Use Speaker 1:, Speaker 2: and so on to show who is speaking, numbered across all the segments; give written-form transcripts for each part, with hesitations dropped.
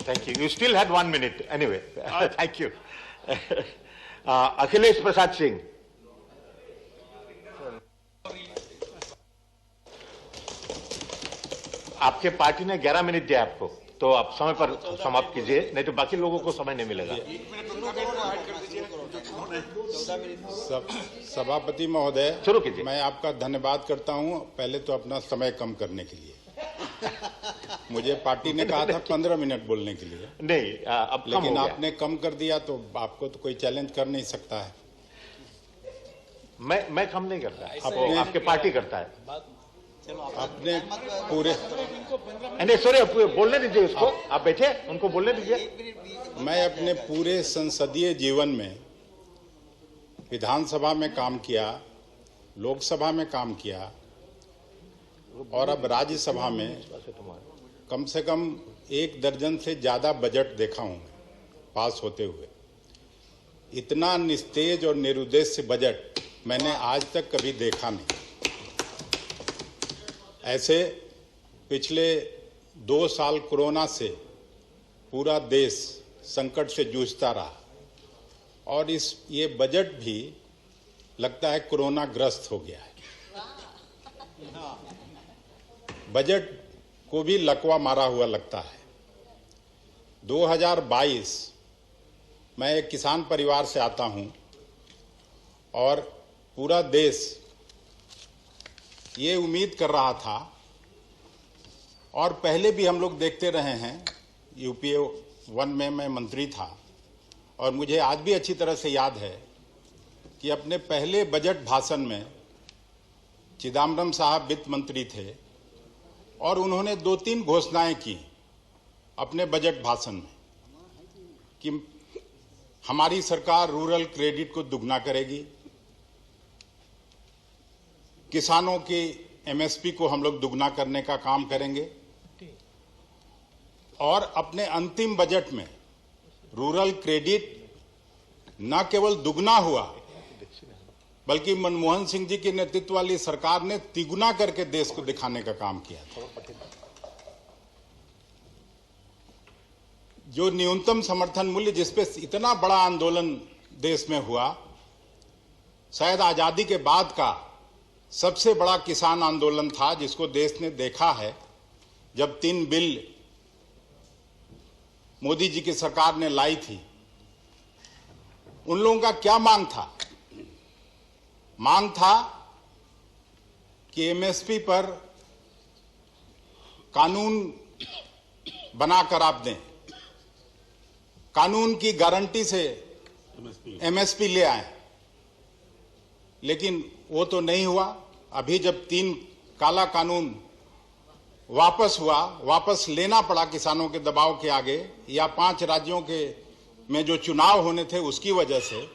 Speaker 1: Thank you. You still had 1 minute. Anyway, thank you. Akhilesh Prasad Singh. आपके party ने 11 minute दिया आपको, तो आप समय पर समाप्त कीजिए, नहीं तो बाकी लोगों को समय नहीं मिलेगा।
Speaker 2: सभापति महोदय,
Speaker 1: शुरू कीजिए।
Speaker 2: मैं आपका धन्यवाद करता हूं, पहले तो अपना समय कम करने के लिए। मुझे पार्टी ने कहा था 15 मिनट बोलने के लिए,
Speaker 1: नहीं अब कम
Speaker 2: लेकिन
Speaker 1: हो गया।
Speaker 2: आपने कम कर दिया, तो आपको तो कोई चैलेंज कर नहीं सकता है।
Speaker 1: मैं कम नहीं करता, आपके पार्टी करता है।
Speaker 2: अपने पूरे
Speaker 1: नहीं सॉरी, बोलने दीजिए उसको, आप बैठे, उनको बोलने दीजिए।
Speaker 2: मैं अपने पूरे संसदीय जीवन में विधानसभा में काम किया, लोकसभा में काम किया और अब राज्यसभा में कम से कम 1 दर्जन से ज्यादा बजट देखा हूं पास होते हुए। इतना निस्तेज और निरुद्देश्य बजट मैंने आज तक कभी देखा नहीं। ऐसे पिछले 2 साल कोरोना से पूरा देश संकट से जूझता रहा और ये बजट भी लगता है कोरोना ग्रस्त हो गया है। बजट को भी लकवा मारा हुआ लगता है। 2022, मैं एक किसान परिवार से आता हूं और पूरा देश ये उम्मीद कर रहा था, और पहले भी हम लोग देखते रहे हैं, यूपीए 1 में मैं मंत्री था और मुझे आज भी अच्छी तरह से याद है कि अपने पहले बजट भाषण में चिदम्बरम साहब वित्त मंत्री थे और उन्होंने 2-3 घोषणाएं की अपने बजट भाषण में कि हमारी सरकार रूरल क्रेडिट को दुगना करेगी, किसानों की एमएसपी को हम लोग दुगना करने का काम करेंगे, और अपने अंतिम बजट में रूरल क्रेडिट न केवल दुगना हुआ बल्कि मनमोहन सिंह जी के नेतृत्व वाली सरकार ने तिगुना करके देश को दिखाने का काम किया था। जो न्यूनतम समर्थन मूल्य, जिसपे इतना बड़ा आंदोलन देश में हुआ, शायद आजादी के बाद का सबसे बड़ा किसान आंदोलन था जिसको देश ने देखा है, जब 3 बिल मोदी जी की सरकार ने लाई थी। उन लोगों का क्या मांग था? मांग था कि एमएसपी पर कानून बनाकर आप दें, कानून की गारंटी से एमएसपी ले आए, लेकिन वो तो नहीं हुआ। अभी जब 3 काला कानून वापस हुआ, वापस लेना पड़ा किसानों के दबाव के आगे, या 5 राज्यों के में जो चुनाव होने थे उसकी वजह से,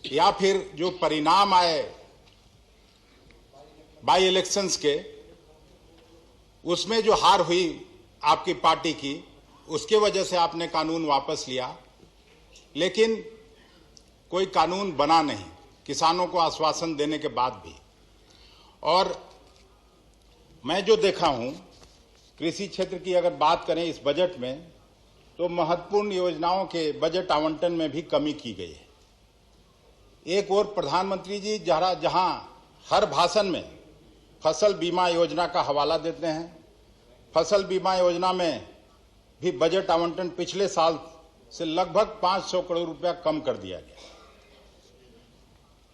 Speaker 2: या फिर जो परिणाम आए बाई इलेक्शंस के, उसमें जो हार हुई आपकी पार्टी की, उसके वजह से आपने कानून वापस लिया, लेकिन कोई कानून बना नहीं, किसानों को आश्वासन देने के बाद भी। और मैं जो देखा हूं, कृषि क्षेत्र की अगर बात करें इस बजट में, तो महत्वपूर्ण योजनाओं के बजट आवंटन में भी कमी की गई है। एक और प्रधानमंत्री जी जहां हर भाषण में फसल बीमा योजना का हवाला देते हैं, फसल बीमा योजना में भी बजट आवंटन पिछले साल से लगभग 500 करोड़ रुपया कम कर दिया गया।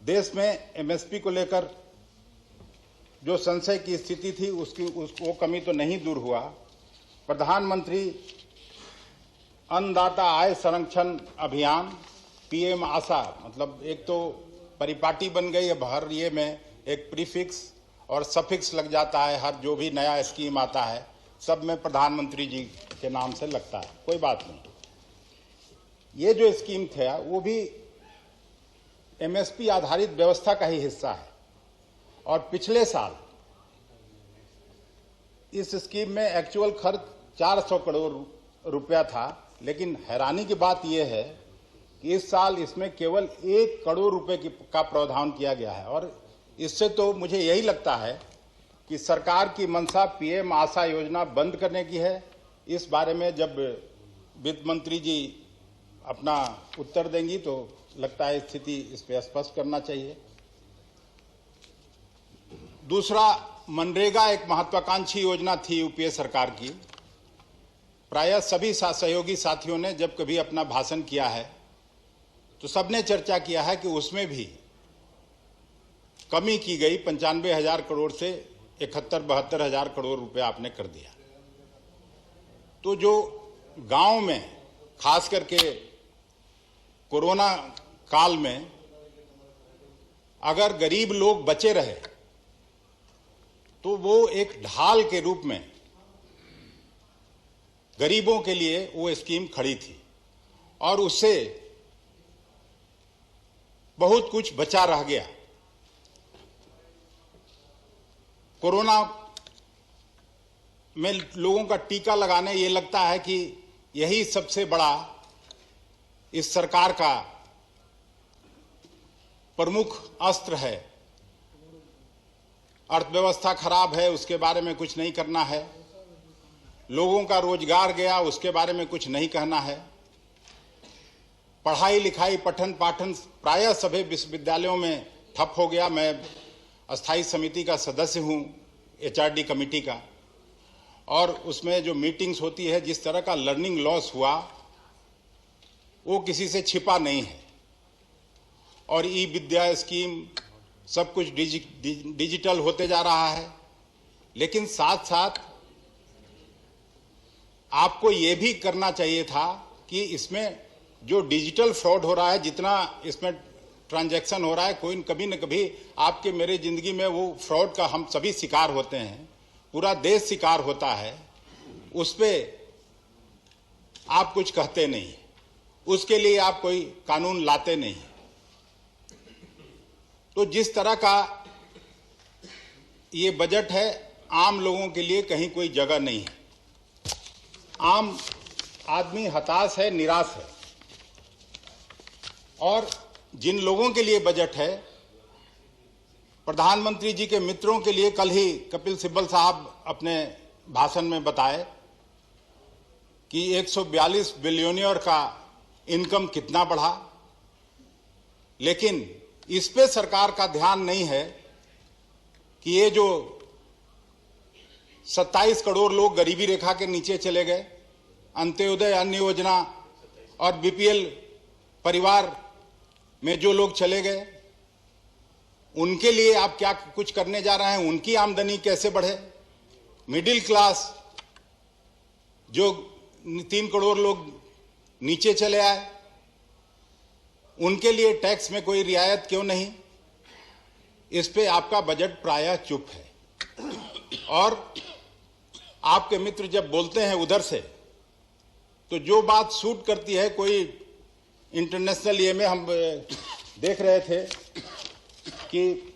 Speaker 2: देश में एमएसपी को लेकर जो संशय की स्थिति थी, वो कमी तो नहीं दूर हुआ। प्रधानमंत्री अन्नदाता आय संरक्षण अभियान, पीएम आशा, मतलब एक तो परिपाटी बन गई, अब हर ये में एक प्रीफिक्स और सफिक्स लग जाता है। हर जो भी नया स्कीम आता है सब में प्रधानमंत्री जी के नाम से लगता है, कोई बात नहीं। ये जो स्कीम था वो भी एमएसपी आधारित व्यवस्था का ही हिस्सा है, और पिछले साल इस स्कीम में एक्चुअल खर्च 400 करोड़ रुपया था, लेकिन हैरानी की बात यह है कि इस साल इसमें केवल 1 करोड़ रुपए का प्रावधान किया गया है। और इससे तो मुझे यही लगता है कि सरकार की मंशा पीएम आशा योजना बंद करने की है। इस बारे में जब वित्त मंत्री जी अपना उत्तर देंगी तो लगता है स्थिति इस पे स्पष्ट करना चाहिए। दूसरा, मनरेगा एक महत्वाकांक्षी योजना थी यूपीए सरकार की। प्रायः सभी सहयोगी साथियों ने जब कभी अपना भाषण किया है तो सबने चर्चा किया है कि उसमें भी कमी की गई। 95,000 करोड़ से 71-72,000 करोड़ रुपए आपने कर दिया। तो जो गांव में खास करके कोरोना काल में अगर गरीब लोग बचे रहे तो वो एक ढाल के रूप में गरीबों के लिए वो स्कीम खड़ी थी और उससे बहुत कुछ बचा रह गया। कोरोना में लोगों का टीका लगाने, ये लगता है कि यही सबसे बड़ा इस सरकार का प्रमुख अस्त्र है। अर्थव्यवस्था खराब है, उसके बारे में कुछ नहीं करना है। लोगों का रोजगार गया, उसके बारे में कुछ नहीं कहना है। पढ़ाई लिखाई, पठन पाठन प्रायः सभी विश्वविद्यालयों में ठप हो गया। मैं अस्थायी समिति का सदस्य हूं, एचआरडी कमेटी का, और उसमें जो मीटिंग्स होती है, जिस तरह का लर्निंग लॉस हुआ वो किसी से छिपा नहीं है। और ई विद्या स्कीम सब कुछ डिजिटल होते जा रहा है। लेकिन साथ साथ आपको ये भी करना चाहिए था कि इसमें जो डिजिटल फ्रॉड हो रहा है, जितना इसमें ट्रांजैक्शन हो रहा है, कोई कभी न कभी आपके मेरे जिंदगी में वो फ्रॉड का हम सभी शिकार होते हैं, पूरा देश शिकार होता है। उस पे आप कुछ कहते नहीं, उसके लिए आप कोई कानून लाते नहीं। तो जिस तरह का ये बजट है, आम लोगों के लिए कहीं कोई जगह नहीं है। आम आदमी हताश है, निराश है। और जिन लोगों के लिए बजट है, प्रधानमंत्री जी के मित्रों के लिए कल ही कपिल सिब्बल साहब अपने भाषण में बताए कि 142 बिलियनियर का इनकम कितना बढ़ा। लेकिन इस पे सरकार का ध्यान नहीं है कि ये जो 27 करोड़ लोग गरीबी रेखा के नीचे चले गए, अंत्योदय अन्न योजना और बीपीएल परिवार में जो लोग चले गए, उनके लिए आप क्या कुछ करने जा रहे हैं? उनकी आमदनी कैसे बढ़े? मिडिल क्लास जो 3 करोड़ लोग नीचे चले आए, उनके लिए टैक्स में कोई रियायत क्यों नहीं? इस पे आपका बजट प्रायः चुप है। और आपके मित्र जब बोलते हैं उधर से, तो जो बात सूट करती है, कोई इंटरनेशनल ये में हम देख रहे थे कि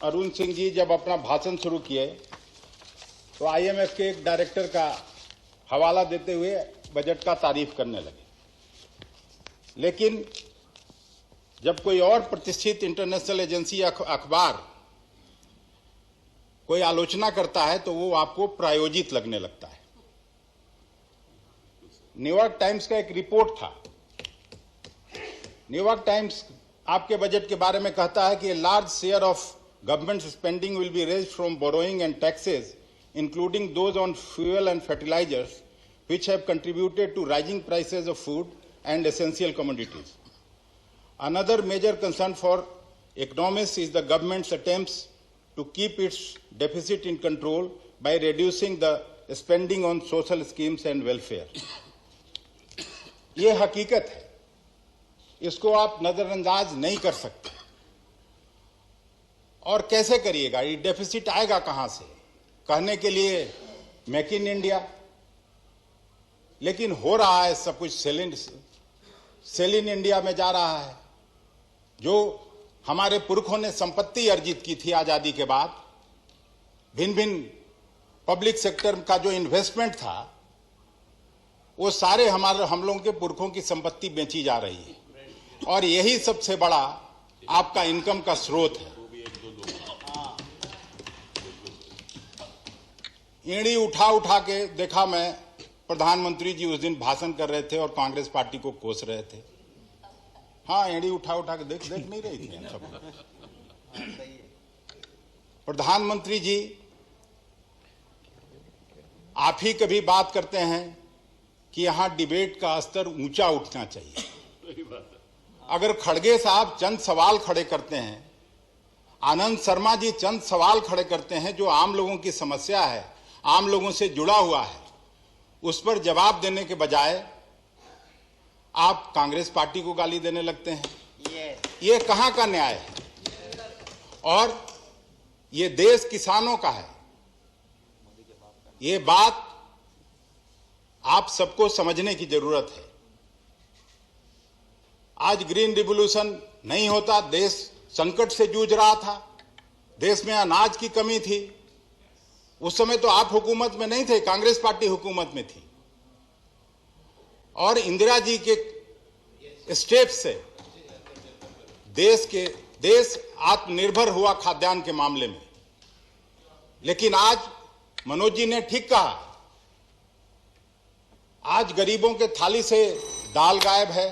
Speaker 2: अरुण सिंह जी जब अपना भाषण शुरू किए तो आईएमएफ के एक डायरेक्टर का हवाला देते हुए बजट का तारीफ करने लगे। लेकिन जब कोई और प्रतिष्ठित इंटरनेशनल एजेंसी या अखबार कोई आलोचना करता है तो वो आपको प्रायोजित लगने लगता है। न्यूयॉर्क टाइम्स का एक रिपोर्ट था। न्यूयॉर्क टाइम्स आपके बजट के बारे में कहता है कि large share of government spending will be raised from borrowing and taxes including those on fuel and fertilizers, which have contributed to rising prices of food and essential commodities. Another major concern for economists is the government's attempts to keep its deficit in control by reducing the spending on social schemes and welfare. ये हकीकत है, इसको आप नजरअंदाज नहीं कर सकते। और कैसे करिएगा? ये डेफिसिट आएगा कहां से? कहने के लिए मेक इन इंडिया, लेकिन हो रहा है सब कुछ सेल इन इंडिया में जा रहा है। जो हमारे पुरखों ने संपत्ति अर्जित की थी आजादी के बाद, भिन्न भिन्न पब्लिक सेक्टर का जो इन्वेस्टमेंट था, वो सारे हम लोगों के पुरखों की संपत्ति बेची जा रही है। और यही सबसे बड़ा आपका इनकम का स्रोत है। ईंड़ी उठा उठा के देखा मैं प्रधानमंत्री जी उस दिन भाषण कर रहे थे और कांग्रेस पार्टी को कोस रहे थे। हाँ, एड़ी उठा उठा के देख नहीं रही थी सब। प्रधानमंत्री जी, आप ही कभी बात करते हैं कि यहां डिबेट का स्तर ऊंचा उठना चाहिए। अगर खड़गे साहब चंद सवाल खड़े करते हैं, आनंद शर्मा जी चंद सवाल खड़े करते हैं जो आम लोगों की समस्या है, आम लोगों से जुड़ा हुआ है, उस पर जवाब देने के बजाय आप कांग्रेस पार्टी को गाली देने लगते हैं। ये कहां का न्याय है? और ये देश किसानों का है। ये बात आप सबको समझने की जरूरत है। आज ग्रीन रिवॉल्यूशन नहीं होता, देश संकट से जूझ रहा था, देश में अनाज की कमी थी। उस समय तो आप हुकूमत में नहीं थे, कांग्रेस पार्टी हुकूमत में थी। और इंदिरा जी के स्टेप से देश आत्मनिर्भर हुआ खाद्यान्न के मामले में। लेकिन आज मनोज जी ने ठीक कहा, आज गरीबों के थाली से दाल गायब है,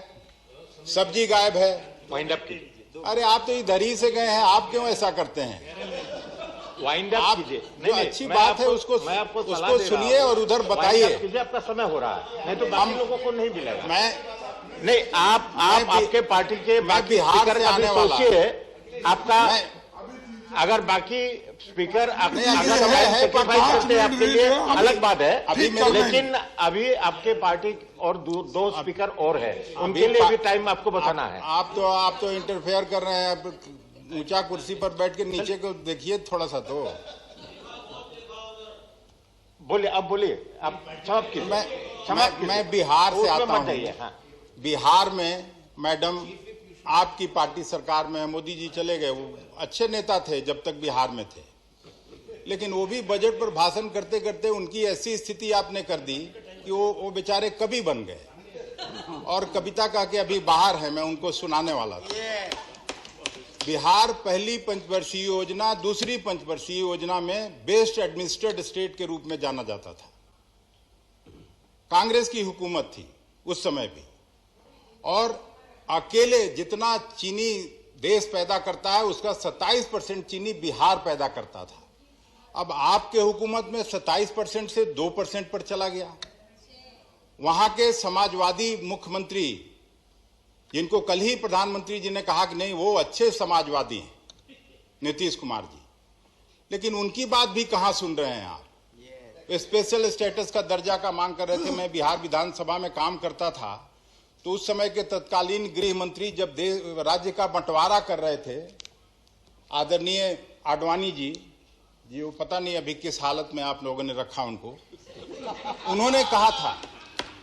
Speaker 2: सब्जी गायब है।
Speaker 1: वाइंड अप कीजिए।
Speaker 2: अरे आप तो इधर ही से गए हैं, आप क्यों ऐसा करते हैं?
Speaker 1: वाइंड अप कीजिए।
Speaker 2: जो अच्छी बात है उसको सुनिए और उधर बताइए।
Speaker 1: आपका समय हो रहा है, नहीं तो बाकी लोगों को नहीं मिलेगा। नहीं, आप आपके पार्टी के
Speaker 2: बिहार से आने वाला
Speaker 1: है आपका। अगर बाकी स्पीकर करते हैं आपके लिए अलग बात है, लेकिन अभी आपके पार्टी और दो स्पीकर और है, उनके लिए भी टाइम आपको बताना है।
Speaker 2: आप तो इंटरफेयर कर रहे हैं। ऊंचा कुर्सी पर बैठ के नीचे को देखिए थोड़ा सा तो।
Speaker 1: बोलिए, अब बोलिए, आप समाप्त कीजिए।
Speaker 2: मैं बिहार से आता हूँ।
Speaker 1: हाँ।
Speaker 2: बिहार में मैडम आपकी पार्टी सरकार में, मोदी जी चले गए, वो अच्छे नेता थे जब तक बिहार में थे, लेकिन वो भी बजट पर भाषण करते करते उनकी ऐसी स्थिति आपने कर दी कि वो बेचारे कवि बन गए और कविता कह के अभी बाहर है, मैं उनको सुनाने वाला था। बिहार पहली पंचवर्षीय योजना, दूसरी पंचवर्षीय योजना में बेस्ट एडमिनिस्ट्रेटेड स्टेट के रूप में जाना जाता था। कांग्रेस की हुकूमत थी उस समय भी, और अकेले जितना चीनी देश पैदा करता है उसका 27% चीनी बिहार पैदा करता था। अब आपके हुकूमत में 27% से 2% पर चला गया। वहां के समाजवादी मुख्यमंत्री, जिनको कल ही प्रधानमंत्री जी ने कहा कि नहीं वो अच्छे समाजवादी हैं, नीतीश कुमार जी, लेकिन उनकी बात भी कहां सुन रहे हैं आप? स्पेशल स्टेटस का दर्जा का मांग कर रहे थे। मैं बिहार विधानसभा में काम करता था तो उस समय के तत्कालीन गृह मंत्री जब राज्य का बंटवारा कर रहे थे, आदरणीय आडवाणी जी, वो पता नहीं अभी किस हालत में आप लोगों ने रखा उनको, उन्होंने कहा था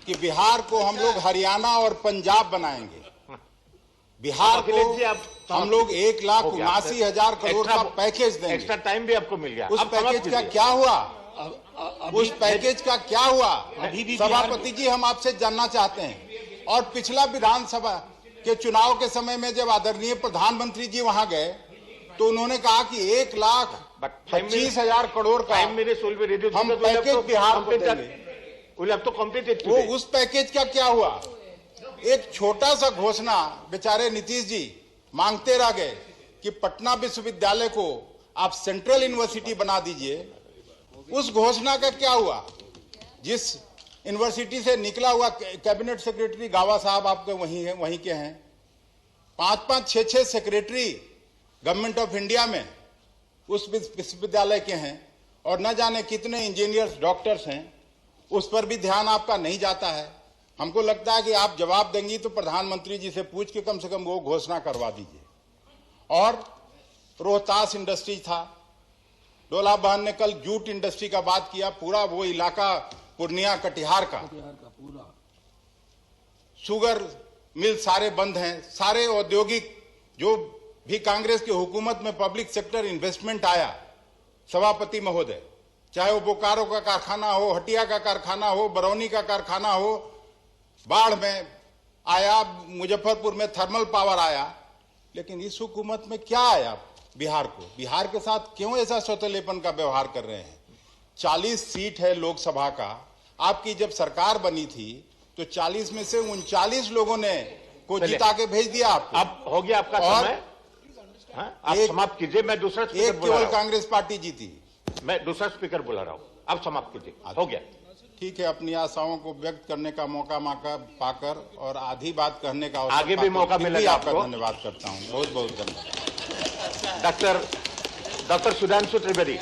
Speaker 2: कि बिहार को हम लोग हरियाणा और पंजाब बनाएंगे। बिहार को हम लोग 1,79,000 करोड़ का पैकेज देंगे।
Speaker 1: एक्स्ट्रा टाइम भी आपको मिल गया।
Speaker 2: उस पैकेज का क्या हुआ? उस पैकेज का क्या हुआ? सभापति जी, हम आपसे जानना चाहते हैं। और पिछला विधानसभा के चुनाव के समय में जब आदरणीय प्रधानमंत्री जी वहां गए तो उन्होंने कहा कि 1,25,000 करोड़ का हम पैकेज बिहार को देंगे। वो उस पैकेज का क्या हुआ? एक छोटा सा घोषणा बेचारे नीतीश जी मांगते रह गए कि पटना विश्वविद्यालय को आप सेंट्रल यूनिवर्सिटी बना दीजिए। उस घोषणा का क्या हुआ? जिस यूनिवर्सिटी से निकला हुआ कैबिनेट सेक्रेटरी गावा साहब आपके वहीं के हैं, 5-5, 6-6 सेक्रेटरी गवर्नमेंट ऑफ इंडिया में उस विश्वविद्यालय के हैं, और न जाने कितने इंजीनियर्स, डॉक्टर्स हैं। उस पर भी ध्यान आपका नहीं जाता है। हमको लगता है कि आप जवाब देंगी तो प्रधानमंत्री जी से पूछ के कम से कम वो घोषणा करवा दीजिए। और रोहतास इंडस्ट्री था, डोला बहन ने कल जूट इंडस्ट्री का बात किया, पूरा वो इलाका पूर्णिया कटिहार का पूरा शुगर मिल सारे बंद हैं। सारे औद्योगिक जो भी कांग्रेस की हुकूमत में पब्लिक सेक्टर इन्वेस्टमेंट आया, सभापति महोदय, चाहे वो बोकारो का कारखाना हो, हटिया का कारखाना हो, बरौनी का कारखाना हो, बाढ़ में आया, मुजफ्फरपुर में थर्मल पावर आया, लेकिन इस हुकूमत में क्या आया? बिहार बिहार के साथ क्यों ऐसा सौतेलेपन का व्यवहार कर रहे हैं? 40 सीट है लोकसभा का, आपकी जब सरकार बनी थी तो 40 में से 39 लोगों ने को जिता के भेज दिया आपको।
Speaker 1: अब हो गया आपका समय, आप समाप्त कीजिए। मैं दूसरा स्पीकर
Speaker 2: एक केवल कांग्रेस पार्टी जीती।
Speaker 1: मैं दूसरा स्पीकर बुला रहा हूं, आप समाप्त कीजिए। हो गया।
Speaker 2: ठीक है, अपनी आशाओं को व्यक्त करने का मौका पाकर और आधी बात कहने का अवसर
Speaker 1: आगे भी मौका मिलेगा
Speaker 2: आपका
Speaker 1: आपको।
Speaker 2: धन्यवाद करता हूं, बहुत बहुत धन्यवाद।
Speaker 1: डॉक्टर सुधांशु त्रिवेदी।